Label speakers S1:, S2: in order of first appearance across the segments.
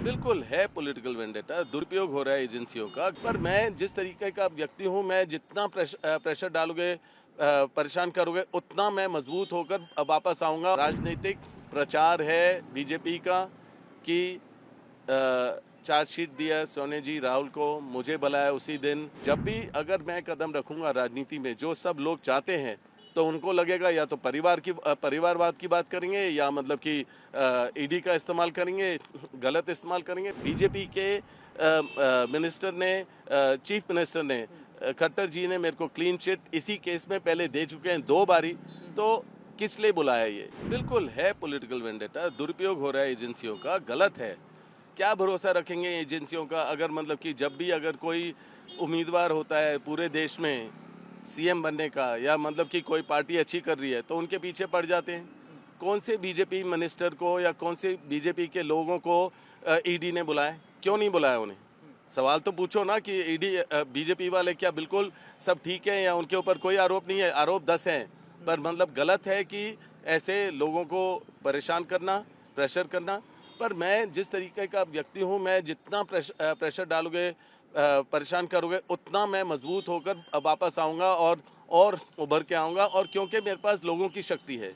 S1: बिल्कुल है political vendetta, दुरुपयोग हो रहा है एजेंसियों का। पर मैं जिस तरीके का व्यक्ति हूं, मैं जितना प्रेशर डालोगे, परेशान करोगे, उतना मैं मजबूत होकर वापस आऊंगा। राजनीतिक प्रचार है बीजेपी का कि चार्जशीट दिया सोने जी राहुल को, मुझे बुलाया उसी दिन। जब भी अगर मैं कदम रखूंगा राजनीति में, जो सब लोग चाहते हैं, तो उनको लगेगा या तो परिवारवाद की बात करेंगे, या मतलब कि ईडी का इस्तेमाल करेंगे, गलत इस्तेमाल करेंगे। बीजेपी के मिनिस्टर ने, चीफ मिनिस्टर ने, खट्टर जी ने मेरे को क्लीन चिट इसी केस में पहले दे चुके हैं 2 बारी। तो किस लिए बुलाया ये? बिल्कुल है पॉलिटिकल वेंडेटा, दुरुपयोग हो रहा है एजेंसियों का, गलत है। क्या भरोसा रखेंगे एजेंसियों का? अगर मतलब कि जब भी अगर कोई उम्मीदवार होता है पूरे देश में सीएम बनने का, या मतलब कि कोई पार्टी अच्छी कर रही है, तो उनके पीछे पड़ जाते हैं। कौन से बीजेपी मिनिस्टर को या कौन से बीजेपी के लोगों को ईडी ने बुलाया? क्यों नहीं बुलाया उन्हें? सवाल तो पूछो ना कि ईडी, बीजेपी वाले क्या बिल्कुल सब ठीक है, या उनके ऊपर कोई आरोप नहीं है? आरोप 10 हैं, पर मतलब गलत है कि ऐसे लोगों को परेशान करना, प्रेशर करना। पर मैं जिस तरीके का व्यक्ति हूं, मैं जितना प्रेशर डालोगे, परेशान करोगे, उतना मैं मजबूत होकर वापस आऊंगा और उभर के आऊंगा। और क्योंकि मेरे पास लोगों की शक्ति है,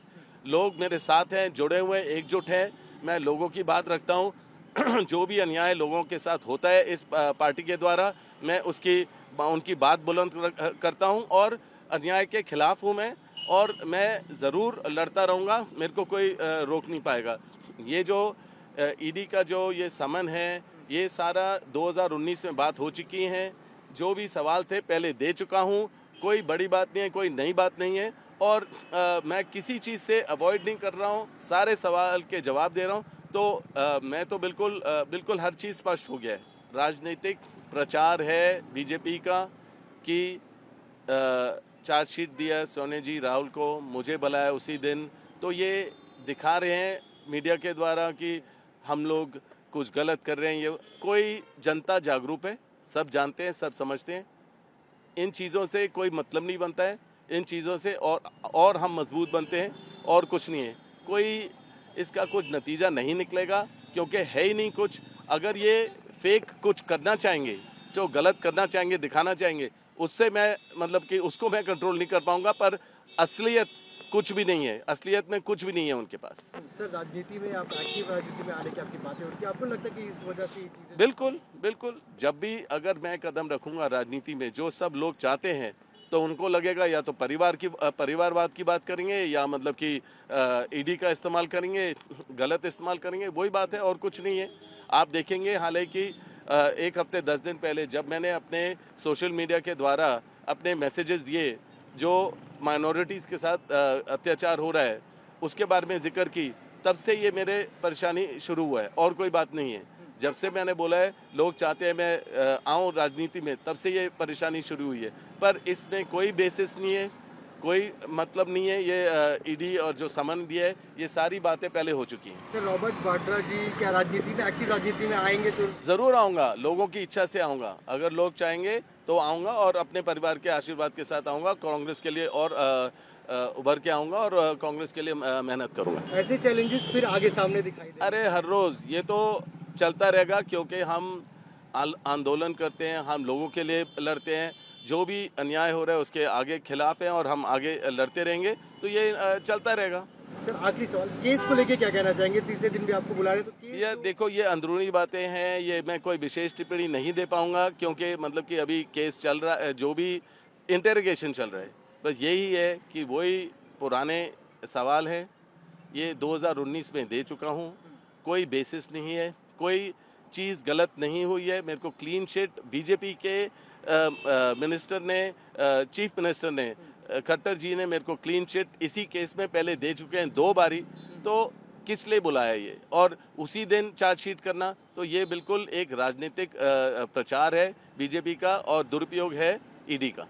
S1: लोग मेरे साथ हैं, जुड़े हुए, एकजुट हैं। मैं लोगों की बात रखता हूं। जो भी अन्याय लोगों के साथ होता है इस पार्टी के द्वारा, मैं उनकी बात बुलंद करता हूं, और अन्याय के खिलाफ हूं मैं। और मैं ज़रूर लड़ता रहूंगा, मेरे को कोई रोक नहीं पाएगा। ये जो ईडी का जो ये समन है, ये सारा 2019 में बात हो चुकी है। जो भी सवाल थे पहले दे चुका हूँ। कोई बड़ी बात नहीं है, कोई नई बात नहीं है। और मैं किसी चीज़ से अवॉइड नहीं कर रहा हूँ, सारे सवाल के जवाब दे रहा हूँ। तो मैं तो बिल्कुल हर चीज़ स्पष्ट हो गया है। राजनीतिक प्रचार है बीजेपी का कि चार्जशीट दिया सोने जी राहुल को, मुझे बुलाया उसी दिन। तो ये दिखा रहे हैं मीडिया के द्वारा कि हम लोग कुछ गलत कर रहे हैं। ये कोई जनता जागरूक है, सब जानते हैं, सब समझते हैं। इन चीज़ों से कोई मतलब नहीं बनता है। इन चीज़ों से और हम मजबूत बनते हैं, और कुछ नहीं है। कोई इसका कुछ नतीजा नहीं निकलेगा, क्योंकि है ही नहीं कुछ। अगर ये फेक कुछ करना चाहेंगे, जो गलत करना चाहेंगे, दिखाना चाहेंगे, उससे मैं मतलब कि उसको मैं कंट्रोल नहीं कर पाऊंगा। पर असलियत कुछ भी नहीं है, असलियत में कुछ भी नहीं है उनके पास।
S2: सर, राजनीति में आप एक्टिव राजनीति में आने की आपकी बातें हो रही है, आपको लगता है कि इस वजह से ये चीज़ें?
S1: बिल्कुल। जब भी अगर मैं कदम रखूंगा राजनीति में, जो सब लोग चाहते हैं, तो उनको लगेगा या तो परिवारवाद की बात करेंगे, या मतलब कि ईडी का इस्तेमाल करेंगे, गलत इस्तेमाल करेंगे। वही बात है, और कुछ नहीं है। आप देखेंगे हालांकि 1 हफ्ते 10 दिन पहले जब मैंने अपने सोशल मीडिया के द्वारा अपने मैसेजेस दिए, जो माइनॉरिटीज़ के साथ अत्याचार हो रहा है उसके बारे में जिक्र की, तब से ये मेरे परेशानी शुरू हुआ है, और कोई बात नहीं है। जब से मैंने बोला है लोग चाहते हैं मैं आऊँ राजनीति में, तब से ये परेशानी शुरू हुई है। पर इसमें कोई बेसिस नहीं है, कोई मतलब नहीं है। ये ईडी और जो समन दिया है, ये सारी बातें पहले हो चुकी हैं।
S2: सर, रॉबर्ट वाड्रा जी क्या राजनीति में, एक्टिव राजनीति में आएंगे तो?
S1: ज़रूर आऊँगा, लोगों की इच्छा से आऊँगा। अगर लोग चाहेंगे तो आऊँगा, और अपने परिवार के आशीर्वाद के साथ आऊँगा। कांग्रेस के लिए और उभर के आऊँगा, और कांग्रेस के लिए मेहनत करूँगा।
S2: ऐसे चैलेंजेस फिर आगे सामने दिखाई दे?
S1: अरे हर रोज़ ये तो चलता रहेगा, क्योंकि हम आंदोलन करते हैं, हम लोगों के लिए लड़ते हैं। जो भी अन्याय हो रहा है उसके आगे खिलाफ हैं, और हम आगे लड़ते रहेंगे। तो ये चलता रहेगा।
S2: सर, आखिरी सवाल, केस को लेके क्या कहना चाहेंगे? तीसरे दिन भी आपको बुला रहे, तो केस
S1: ये देखो, ये अंदरूनी बातें हैं, ये मैं कोई विशेष टिप्पणी नहीं दे पाऊंगा, क्योंकि मतलब कि अभी केस चल रहा है, जो भी इंटरोगेशन चल रहा है। बस यही है कि वही पुराने सवाल हैं। ये 2019 में दे चुका हूँ, कोई बेसिस नहीं है, कोई चीज़ गलत नहीं हुई है। मेरे को क्लीन चिट बीजेपी के मिनिस्टर ने, चीफ मिनिस्टर ने, खट्टर जी ने मेरे को क्लीन चिट इसी केस में पहले दे चुके हैं 2 बारी। तो किस लिए बुलाया ये, और उसी दिन चार्जशीट करना? तो ये बिल्कुल एक राजनीतिक प्रचार है बीजेपी का, और दुरुपयोग है ईडी का।